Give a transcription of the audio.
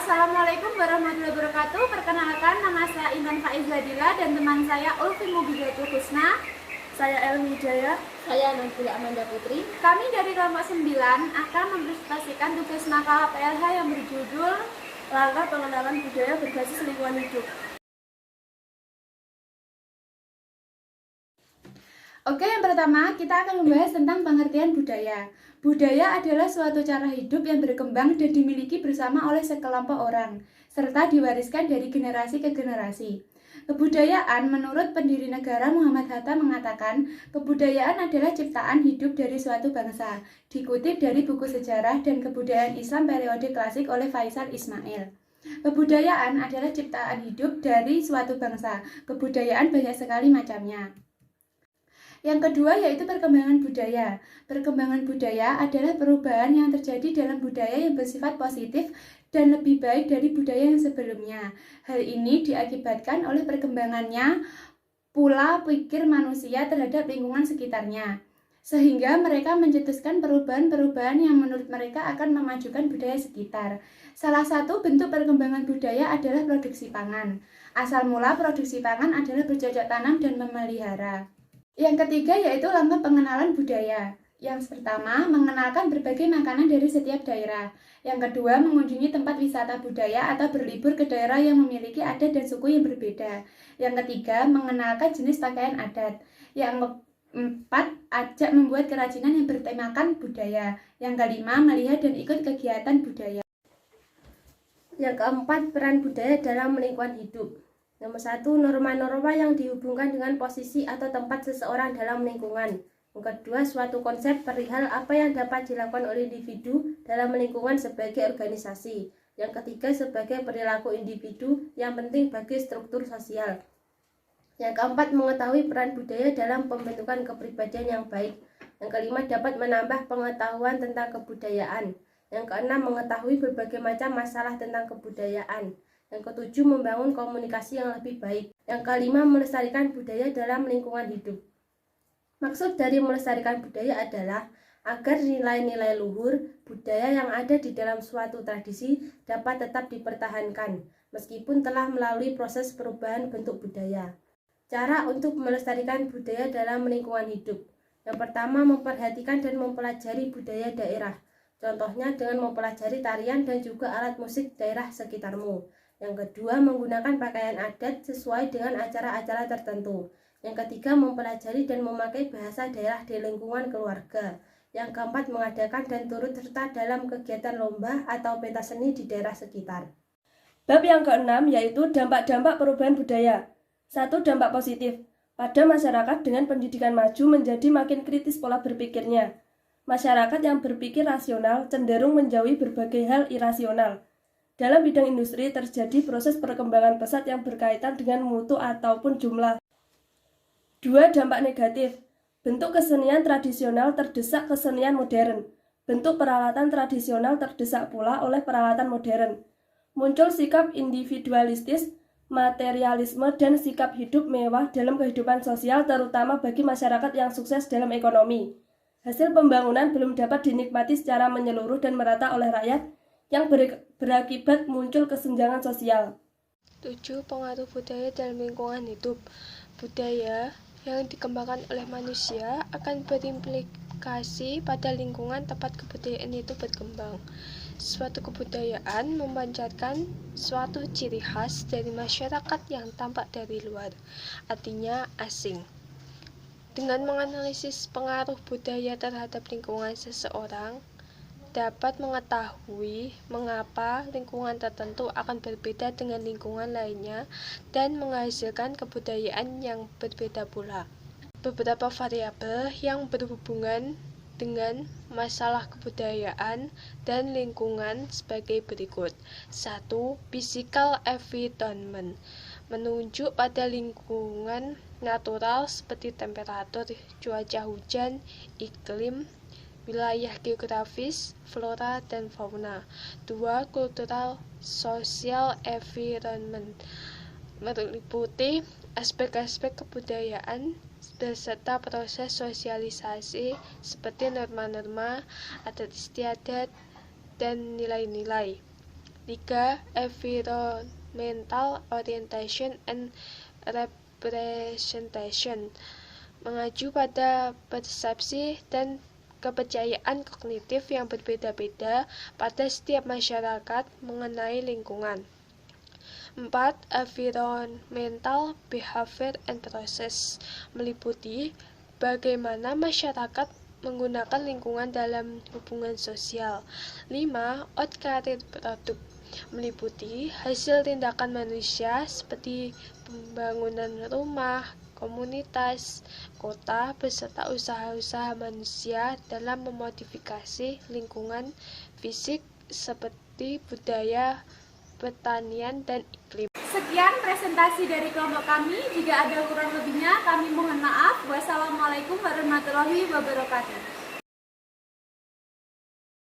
Assalamualaikum warahmatullahi wabarakatuh. Perkenalkan, nama saya Intan Faizadila dan teman saya Ulfi Mugizatul Husna. Saya Elmi Jaya. Saya Nabila Amanda Putri. Kami dari kelompok 9 akan mempresentasikan tugas makalah PLH yang berjudul Langkah Pengenalan Budaya Berbasis Lingkungan Hidup. Oke, yang pertama kita akan membahas tentang pengertian budaya. Budaya adalah suatu cara hidup yang berkembang dan dimiliki bersama oleh sekelompok orang, serta diwariskan dari generasi ke generasi. Kebudayaan menurut pendiri negara Muhammad Hatta mengatakan, kebudayaan adalah ciptaan hidup dari suatu bangsa, dikutip dari buku sejarah dan kebudayaan Islam periode klasik oleh Faisal Ismail. Kebudayaan adalah ciptaan hidup dari suatu bangsa. Kebudayaan banyak sekali macamnya. Yang kedua yaitu perkembangan budaya. Perkembangan budaya adalah perubahan yang terjadi dalam budaya yang bersifat positif dan lebih baik dari budaya yang sebelumnya. Hal ini diakibatkan oleh perkembangannya pola pikir manusia terhadap lingkungan sekitarnya, sehingga mereka mencetuskan perubahan-perubahan yang menurut mereka akan memajukan budaya sekitar. Salah satu bentuk perkembangan budaya adalah produksi pangan. Asal mula produksi pangan adalah bercocok tanam dan memelihara. Yang ketiga yaitu langkah pengenalan budaya. Yang pertama, mengenalkan berbagai makanan dari setiap daerah. Yang kedua, mengunjungi tempat wisata budaya atau berlibur ke daerah yang memiliki adat dan suku yang berbeda. Yang ketiga, mengenalkan jenis pakaian adat. Yang keempat, ajak membuat kerajinan yang bertemakan budaya. Yang kelima, melihat dan ikut kegiatan budaya. Yang keempat, peran budaya dalam lingkungan hidup. Nomor 1, norma-norma yang dihubungkan dengan posisi atau tempat seseorang dalam lingkungan. Yang kedua, suatu konsep perihal apa yang dapat dilakukan oleh individu dalam lingkungan sebagai organisasi. Yang ketiga, sebagai perilaku individu yang penting bagi struktur sosial. Yang keempat, mengetahui peran budaya dalam pembentukan kepribadian yang baik. Yang kelima, dapat menambah pengetahuan tentang kebudayaan. Yang keenam, mengetahui berbagai macam masalah tentang kebudayaan. Yang ketujuh, membangun komunikasi yang lebih baik. Yang kelima, melestarikan budaya dalam lingkungan hidup. Maksud dari melestarikan budaya adalah agar nilai-nilai luhur budaya yang ada di dalam suatu tradisi dapat tetap dipertahankan, meskipun telah melalui proses perubahan bentuk budaya. Cara untuk melestarikan budaya dalam lingkungan hidup. Yang pertama, memperhatikan dan mempelajari budaya daerah. Contohnya dengan mempelajari tarian dan juga alat musik daerah sekitarmu. Yang kedua, menggunakan pakaian adat sesuai dengan acara-acara tertentu. Yang ketiga, mempelajari dan memakai bahasa daerah di lingkungan keluarga. Yang keempat, mengadakan dan turut serta dalam kegiatan lomba atau pentas seni di daerah sekitar. Bab yang keenam yaitu dampak-dampak perubahan budaya. 1. Dampak positif. Pada masyarakat dengan pendidikan maju menjadi makin kritis pola berpikirnya. Masyarakat yang berpikir rasional cenderung menjauhi berbagai hal irasional. Dalam bidang industri terjadi proses perkembangan pesat yang berkaitan dengan mutu ataupun jumlah. 2. Dampak negatif. Bentuk kesenian tradisional terdesak kesenian modern. Bentuk peralatan tradisional terdesak pula oleh peralatan modern. Muncul sikap individualistis, materialisme, dan sikap hidup mewah dalam kehidupan sosial terutama bagi masyarakat yang sukses dalam ekonomi. Hasil pembangunan belum dapat dinikmati secara menyeluruh dan merata oleh rakyat, yang berakibat muncul kesenjangan sosial. 7. Pengaruh budaya dalam lingkungan hidup. Budaya yang dikembangkan oleh manusia akan berimplikasi pada lingkungan tempat kebudayaan itu berkembang. Suatu kebudayaan memancarkan suatu ciri khas dari masyarakat yang tampak dari luar, artinya asing. Dengan menganalisis pengaruh budaya terhadap lingkungan seseorang, dapat mengetahui mengapa lingkungan tertentu akan berbeda dengan lingkungan lainnya dan menghasilkan kebudayaan yang berbeda pula. Beberapa variabel yang berhubungan dengan masalah kebudayaan dan lingkungan sebagai berikut. 1. Physical environment menunjuk pada lingkungan natural seperti temperatur, cuaca hujan, iklim, wilayah geografis, flora dan fauna. 2. Cultural social environment meliputi aspek-aspek kebudayaan beserta proses sosialisasi seperti norma-norma, adat istiadat, dan nilai-nilai. 3. Environmental orientation and representation, mengacu pada persepsi dan kepercayaan kognitif yang berbeda-beda pada setiap masyarakat mengenai lingkungan. 4. Environmental behavior and process, meliputi bagaimana masyarakat menggunakan lingkungan dalam hubungan sosial. 5. Out-career product, meliputi hasil tindakan manusia seperti pembangunan rumah, komunitas, kota, beserta usaha-usaha manusia dalam memodifikasi lingkungan fisik seperti budaya, pertanian, dan iklim. Sekian presentasi dari kelompok kami. Jika ada kurang lebihnya, kami mohon maaf. Wassalamualaikum warahmatullahi wabarakatuh.